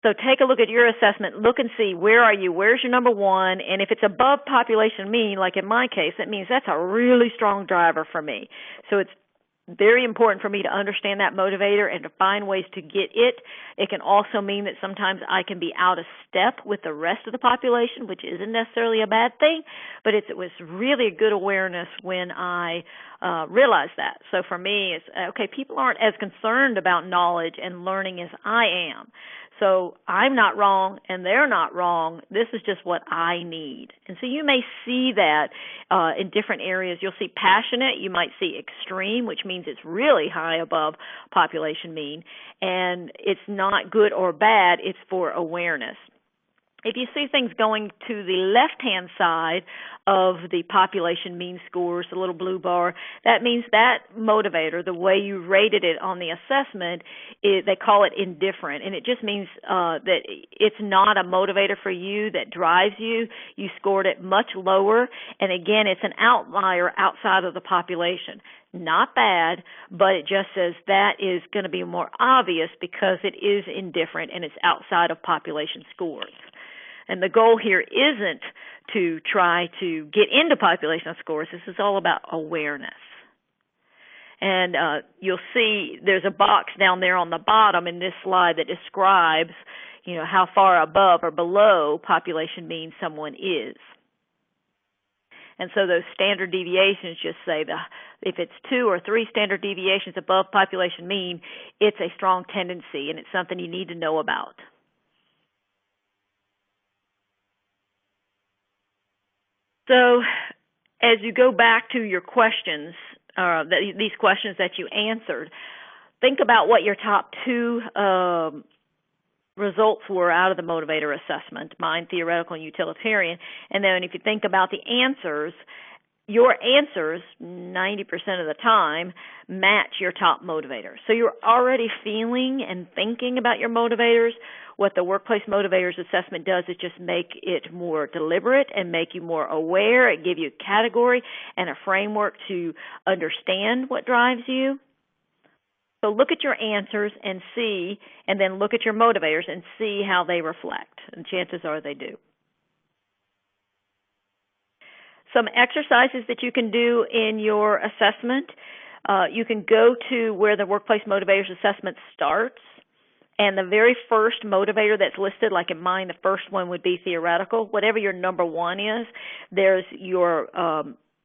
So take a look at your assessment, look and see where are you, where's your number 1, and if it's above population mean, like in my case, that means that's a really strong driver for me. So it's very important for me to understand that motivator and to find ways to get it. It can also mean that sometimes I can be out of step with the rest of the population, which isn't necessarily a bad thing, but it was really a good awareness when I realized that. So for me, it's okay, people aren't as concerned about knowledge and learning as I am. So I'm not wrong and they're not wrong. This is just what I need. And so you may see that in different areas. You'll see passionate. You might see extreme, which means it's really high above population mean. And it's not good or bad. It's for awareness. If you see things going to the left-hand side of the population mean scores, the little blue bar, that means that motivator, the way you rated it on the assessment, they call it indifferent. And it just means that it's not a motivator for you that drives you. You scored it much lower. And again, it's an outlier outside of the population. Not bad, but it just says that is going to be more obvious because it is indifferent and it's outside of population scores. And the goal here isn't to try to get into population scores. This is all about awareness. And you'll see there's a box down there on the bottom in this slide that describes, how far above or below population mean someone is. And so those standard deviations just say if it's 2 or 3 standard deviations above population mean, it's a strong tendency and it's something you need to know about. So as you go back to your questions, these questions that you answered, think about what your top 2 results were out of the motivator assessment, mine, theoretical, and utilitarian. And then if you think about the answers, your answers 90% of the time match your top motivators. So you're already feeling and thinking about your motivators. What the Workplace Motivators Assessment does is just make it more deliberate and make you more aware. It gives you a category and a framework to understand what drives you. So look at your answers and see, and then look at your motivators and see how they reflect. And chances are they do. Some exercises that you can do in your assessment. You can go to where the Workplace Motivators Assessment starts. And the very first motivator that's listed, like in mine, the first one would be theoretical. Whatever your number 1 is, there's your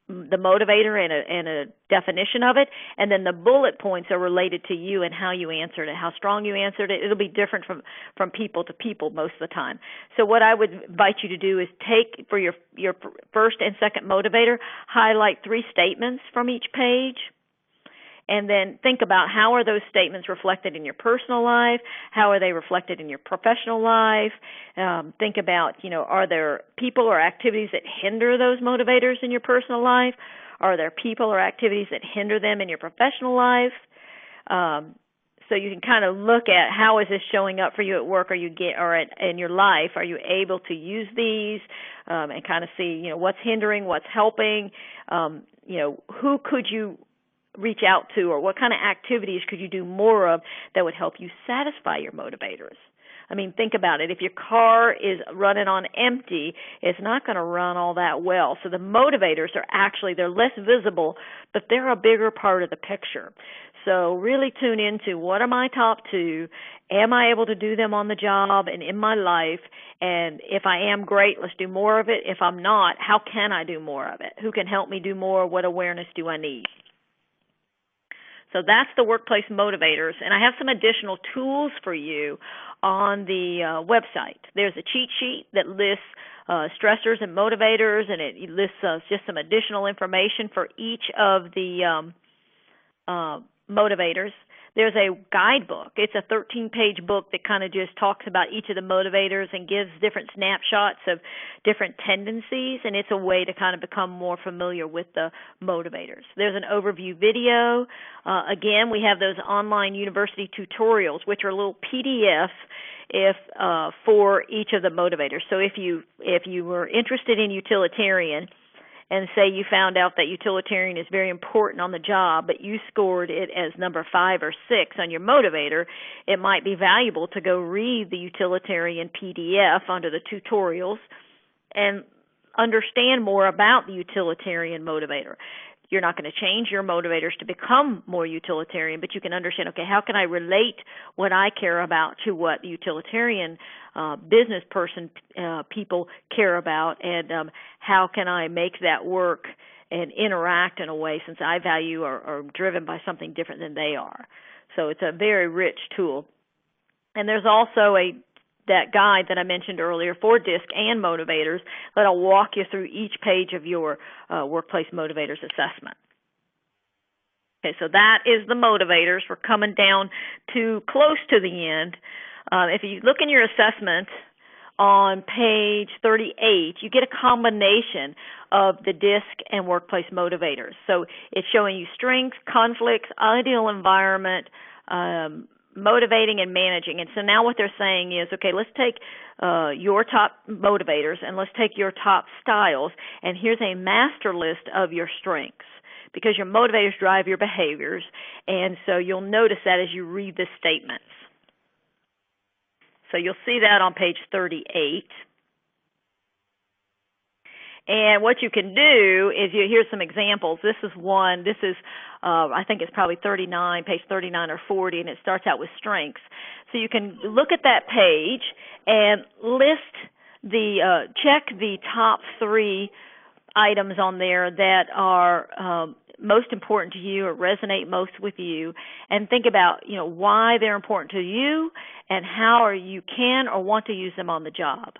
the motivator and a definition of it, and then the bullet points are related to you and how you answered it, how strong you answered it. It'll be different from people to people most of the time. So what I would invite you to do is take, for your first and second motivator, highlight 3 statements from each page. And then think about how are those statements reflected in your personal life? How are they reflected in your professional life? Think about, are there people or activities that hinder those motivators in your personal life? Are there people or activities that hinder them in your professional life? So you can kind of look at how is this showing up for you at work or in your life. Are you able to use these and kind of see, what's hindering, what's helping? Who could you reach out to, or what kind of activities could you do more of that would help you satisfy your motivators? I mean, think about it. If your car is running on empty, it's not going to run all that well. So the motivators they're less visible, but they're a bigger part of the picture. So really tune into what are my top 2? Am I able to do them on the job and in my life? And if I am, great, let's do more of it. If I'm not, how can I do more of it? Who can help me do more? What awareness do I need? So that's the Workplace Motivators, and I have some additional tools for you on the website. There's a cheat sheet that lists stressors and motivators, and it lists just some additional information for each of the motivators. There's a guidebook. It's a 13-page book that kind of just talks about each of the motivators and gives different snapshots of different tendencies, and it's a way to kind of become more familiar with the motivators. There's an overview video. Again, we have those online university tutorials, which are little PDFs for each of the motivators. So if you were interested in utilitarian, and say you found out that utilitarian is very important on the job, but you scored it as number 5 or 6 on your motivator, it might be valuable to go read the utilitarian PDF under the tutorials and understand more about the utilitarian motivator. You're not going to change your motivators to become more utilitarian, but you can understand, okay, how can I relate what I care about to what the utilitarian business person people care about, and how can I make that work and interact in a way, since I value or driven by something different than they are. So it's a very rich tool. And there's also that guide that I mentioned earlier for DISC and motivators that'll walk you through each page of your workplace motivators assessment. Okay, so that is the motivators. We're coming down to close to the end. If you look in your assessment on page 38, you get a combination of the DISC and workplace motivators. So it's showing you strengths, conflicts, ideal environment, motivating and managing. And so now what they're saying is, okay, let's take your top motivators and let's take your top styles, and here's a master list of your strengths, because your motivators drive your behaviors, and so you'll notice that as you read the statements. So you'll see that on page 38. And what you can do is, here's some examples. This is one. This is, I think it's probably 39, page 39 or 40, and it starts out with strengths. So you can look at that page and check the top 3 items on there that are most important to you or resonate most with you, and think about, why they're important to you and how you can or want to use them on the job.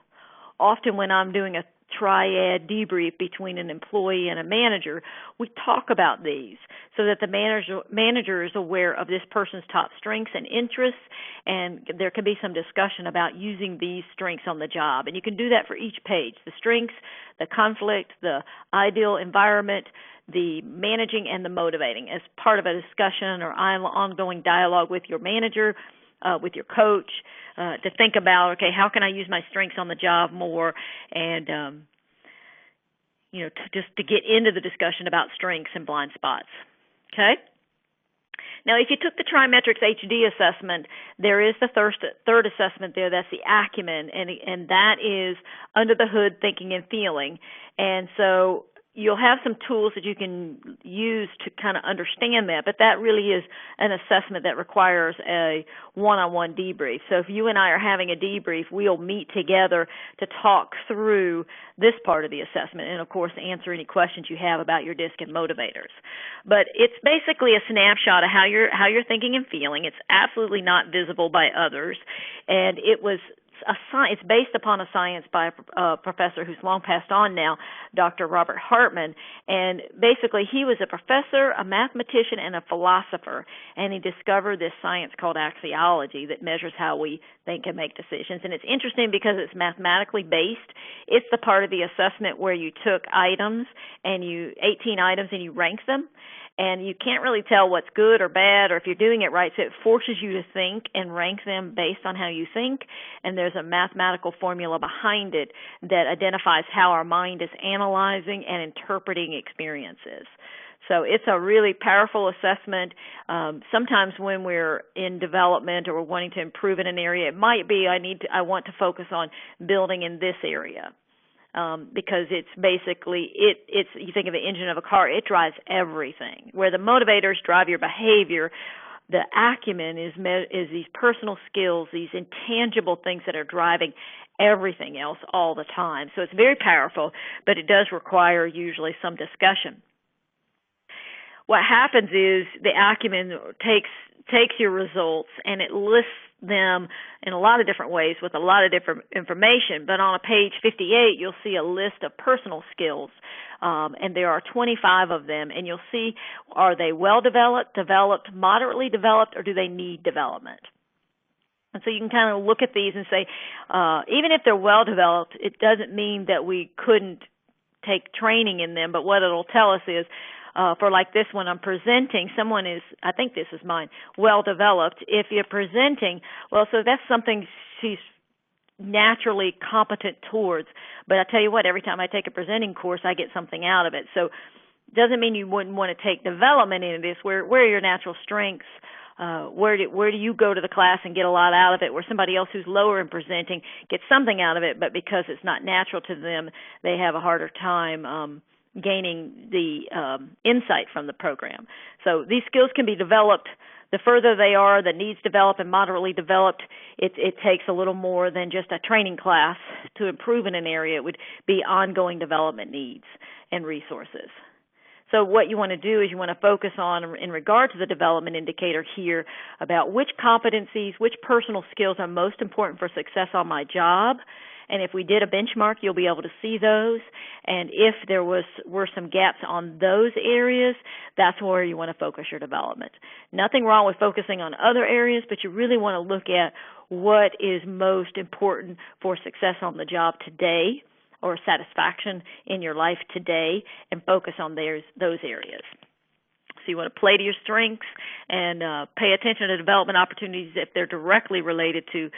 Often when I'm doing a triad debrief between an employee and a manager, we talk about these so that the manager is aware of this person's top strengths and interests, and there can be some discussion about using these strengths on the job. And you can do that for each page: the strengths, the conflict, the ideal environment, the managing, and the motivating, as part of a discussion or ongoing dialogue with your manager, with your coach, to think about, okay, how can I use my strengths on the job more, and to get into the discussion about strengths and blind spots. Okay. Now, if you took the Trimetrics HD assessment, there is the third assessment there. That's the Acumen, and that is under the hood thinking and feeling. And so you'll have some tools that you can use to kind of understand that, but that really is an assessment that requires a one-on-one debrief. So if you and I are having a debrief, we'll meet together to talk through this part of the assessment and, of course, answer any questions you have about your DISC and motivators. But it's basically a snapshot of how you're thinking and feeling. It's absolutely not visible by others, and it's based upon a science by a professor who's long passed on now, Dr. Robert Hartman, and basically he was a professor, a mathematician, and a philosopher, and he discovered this science called axiology that measures how we think and make decisions. And it's interesting because it's mathematically based. It's the part of the assessment where you took 18 items and you rank them. And you can't really tell what's good or bad or if you're doing it right, so it forces you to think and rank them based on how you think, and there's a mathematical formula behind it that identifies how our mind is analyzing and interpreting experiences. So it's a really powerful assessment. Sometimes when we're in development or we're wanting to improve in an area, it might be I want to focus on building in this area. Because it's basically, you think of the engine of a car, it drives everything. Where the motivators drive your behavior, the acumen is these personal skills, these intangible things that are driving everything else all the time. So it's very powerful, but it does require usually some discussion. What happens is the acumen takes your results and it lists them in a lot of different ways with a lot of different information. But on page 58, you'll see a list of personal skills, and there are 25 of them. And you'll see, are they well-developed, developed, moderately developed, or do they need development? And so you can kind of look at these and say, even if they're well-developed, it doesn't mean that we couldn't take training in them, but what it'll tell us is, for like this one I'm presenting, someone is, I think this is mine, well-developed. If you're presenting, well, so that's something she's naturally competent towards. But I tell you what, every time I take a presenting course, I get something out of it. So it doesn't mean you wouldn't want to take development into this. Where are your natural strengths? Where do you go to the class and get a lot out of it, where somebody else who's lower in presenting gets something out of it, but because it's not natural to them, they have a harder time gaining the insight from the program. So these skills can be developed. The further they are, the needs developed and moderately developed, it takes a little more than just a training class to improve in an area. It would be ongoing development needs and resources. So what you want to do is you want to focus on, in regard to the development indicator here, about which competencies, which personal skills are most important for success on my job. And if we did a benchmark, you'll be able to see those. And if there were some gaps on those areas, that's where you want to focus your development. Nothing wrong with focusing on other areas, but you really want to look at what is most important for success on the job today, or satisfaction in your life today, and focus on those areas. So you want to play to your strengths and pay attention to development opportunities if they're directly related to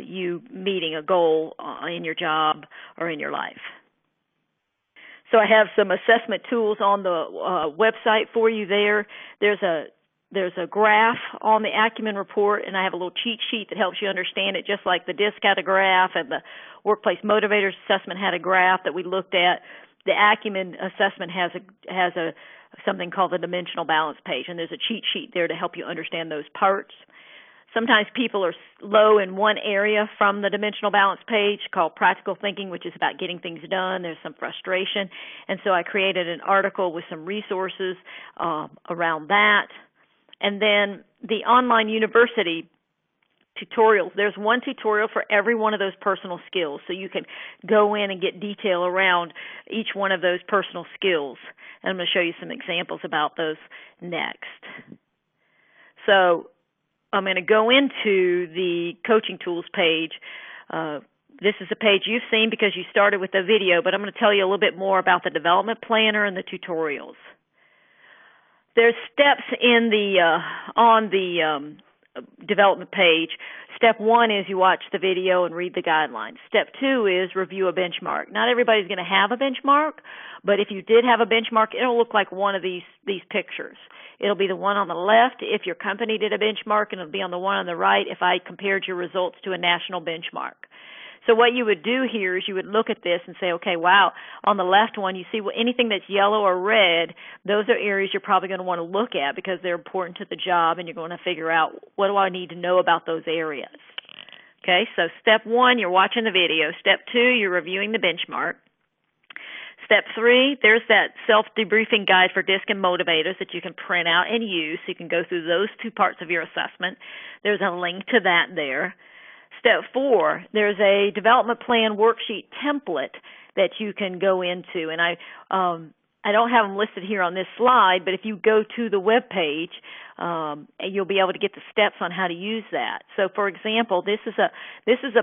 you meeting a goal in your job or in your life. So I have some assessment tools on the website for you there. There's a graph on the Acumen report, and I have a little cheat sheet that helps you understand it, just like the DISC had a graph and the Workplace Motivators assessment had a graph that we looked at. The Acumen assessment has something called the dimensional balance page, and there's a cheat sheet there to help you understand those parts. Sometimes people are low in one area from the dimensional balance page called practical thinking, which is about getting things done. There's some frustration, and so I created an article with some resources around that. And then the online university tutorials, there's one tutorial for every one of those personal skills, so you can go in and get detail around each one of those personal skills. And I'm going to show you some examples about those next. So I'm going to go into the coaching tools page. This is a page you've seen because you started with the video, but I'm going to tell you a little bit more about the development planner and the tutorials. There's steps in on the development page. Step 1 is you watch the video and read the guidelines. Step 2 is review a benchmark. Not everybody's going to have a benchmark, but if you did have a benchmark, it'll look like one of these pictures. It'll be the one on the left if your company did a benchmark, and it'll be on the one on the right if I compared your results to a national benchmark. So what you would do here is you would look at this and say, okay, wow, on the left one, you see anything that's yellow or red, those are areas you're probably going to want to look at because they're important to the job, and you're going to figure out, what do I need to know about those areas? Okay, so step 1, you're watching the video. Step 2, you're reviewing the benchmark. Step 3, there's that self-debriefing guide for DISC and Motivators that you can print out and use, so you can go through those 2 parts of your assessment. There's a link to that there. Step 4, there's a development plan worksheet template that you can go into, and I don't have them listed here on this slide, but if you go to the web page, you'll be able to get the steps on how to use that. So, for example, this is a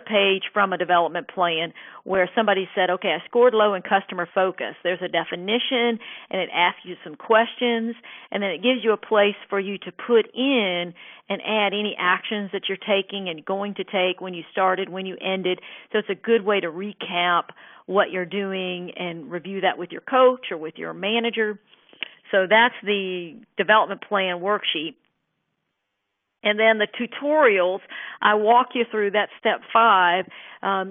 page from a development plan where somebody said, okay, I scored low in customer focus. There's a definition, and it asks you some questions, and then it gives you a place for you to put in and add any actions that you're taking and going to take, when you started, when you ended. So it's a good way to recap what you're doing and review that with your coach or with your manager. So that's the development plan worksheet. And then the tutorials, I walk you through that step 5.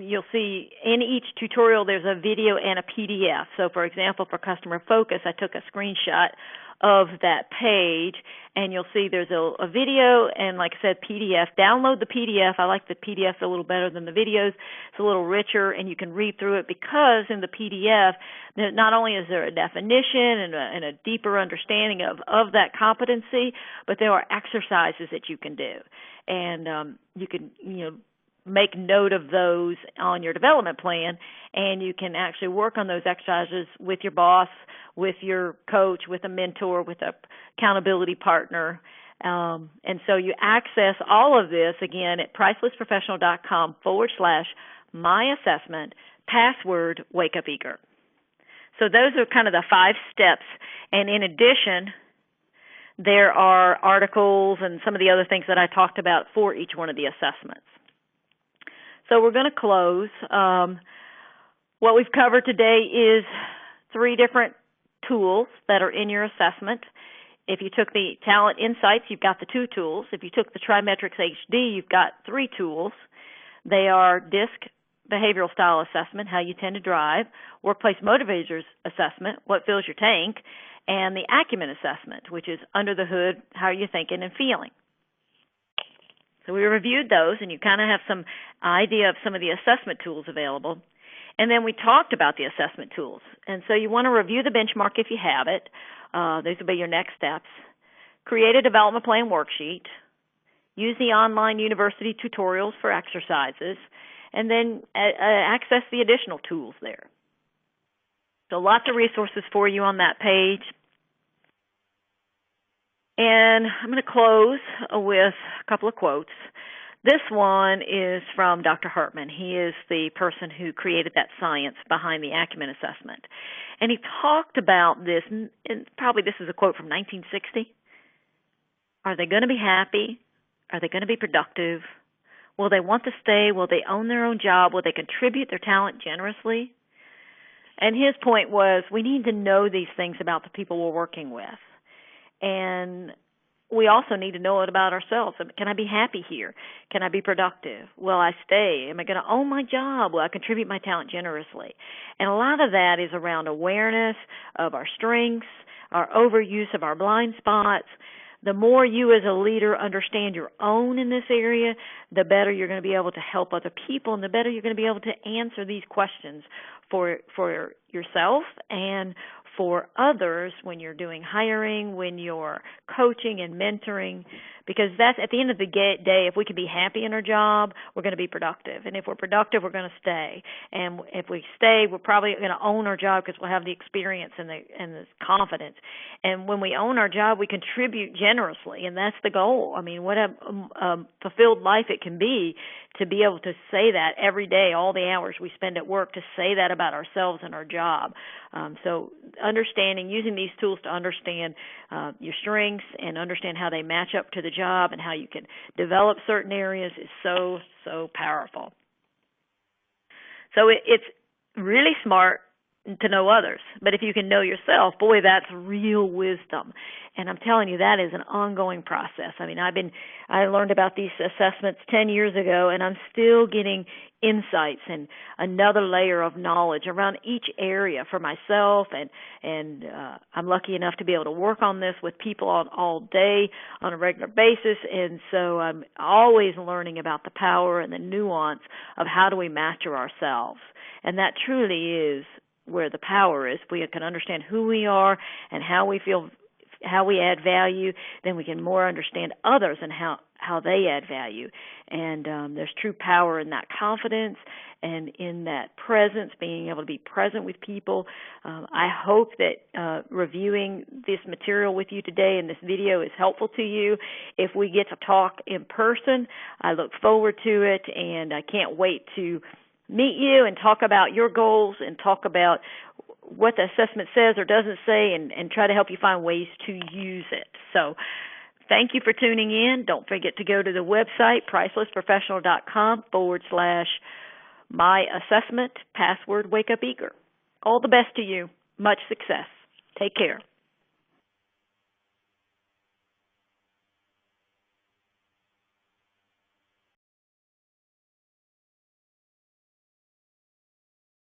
You'll see in each tutorial there's a video and a PDF. So, for example, for customer focus, I took a screenshot of that page, and you'll see there's a video and, like I said, PDF. Download the PDF. I like the PDF a little better than the videos. It's a little richer, and you can read through it because in the PDF, not only is there a definition and a deeper understanding of that competency, but there are exercises that you can do. And you can, make note of those on your development plan, and you can actually work on those exercises with your boss, with your coach, with a mentor, with a accountability partner. And so you access all of this, again, at pricelessprofessional.com/myassessment, password wakeupager. So those are kind of the 5 steps. And in addition, there are articles and some of the other things that I talked about for each one of the assessments. So we're going to close. What we've covered today is 3 different tools that are in your assessment. If you took the Talent Insights, you've got the 2 tools. If you took the Trimetrics HD, you've got 3 tools. They are DISC, behavioral style assessment, how you tend to drive, workplace motivators assessment, what fills your tank, and the Acumen assessment, which is under the hood, how are you thinking and feeling. So we reviewed those, and you kind of have some idea of some of the assessment tools available. And then we talked about the assessment tools. And so you want to review the benchmark if you have it. These will be your next steps. Create a development plan worksheet. Use the online university tutorials for exercises. And then access the additional tools there. So lots of resources for you on that page. And I'm going to close with a couple of quotes. This one is from Dr. Hartman. He is the person who created that science behind the Acumen assessment. And he talked about this, and probably this is a quote from 1960. Are they going to be happy? Are they going to be productive? Will they want to stay? Will they own their own job? Will they contribute their talent generously? And his point was we need to know these things about the people we're working with. And we also need to know it about ourselves. Can I be happy here? Can I be productive? Will I stay? Am I going to own my job? Will I contribute my talent generously? And a lot of that is around awareness of our strengths, our overuse of our blind spots. The more you as a leader understand your own in this area, the better you're going to be able to help other people, and the better you're going to be able to answer these questions for yourself and for others when you're doing hiring, when you're coaching and mentoring, because that's at the end of the day, if we can be happy in our job, we're going to be productive. And if we're productive, we're going to stay. And if we stay, we're probably going to own our job because we'll have the experience and the confidence. And when we own our job, we contribute generously, and that's the goal. I mean, what a fulfilled life it can be to be able to say that every day, all the hours we spend at work, to say that about ourselves and our job. So understanding, using these tools to understand your strengths and understand how they match up to the job and how you can develop certain areas is so, so powerful. So it's really smart to know others. But if you can know yourself, boy, that's real wisdom. And I'm telling you, that is an ongoing process. I mean, I learned about these assessments 10 years ago, and I'm still getting insights and another layer of knowledge around each area for myself. And I'm lucky enough to be able to work on this with people all day on a regular basis. And so I'm always learning about the power and the nuance of how do we master ourselves. And that truly is where the power is. If we can understand who we are and how we feel, how we add value, then we can more understand others and how they add value. And there's true power in that confidence and in that presence, being able to be present with people. I hope that reviewing this material with you today and this video is helpful to you. If we get to talk in person, I look forward to it, and I can't wait to meet you and talk about your goals and talk about what the assessment says or doesn't say, and try to help you find ways to use it. So thank you for tuning in. Don't forget to go to the website, pricelessprofessional.com/my assessment, password wakeupager. All the best to you. Much success. Take care.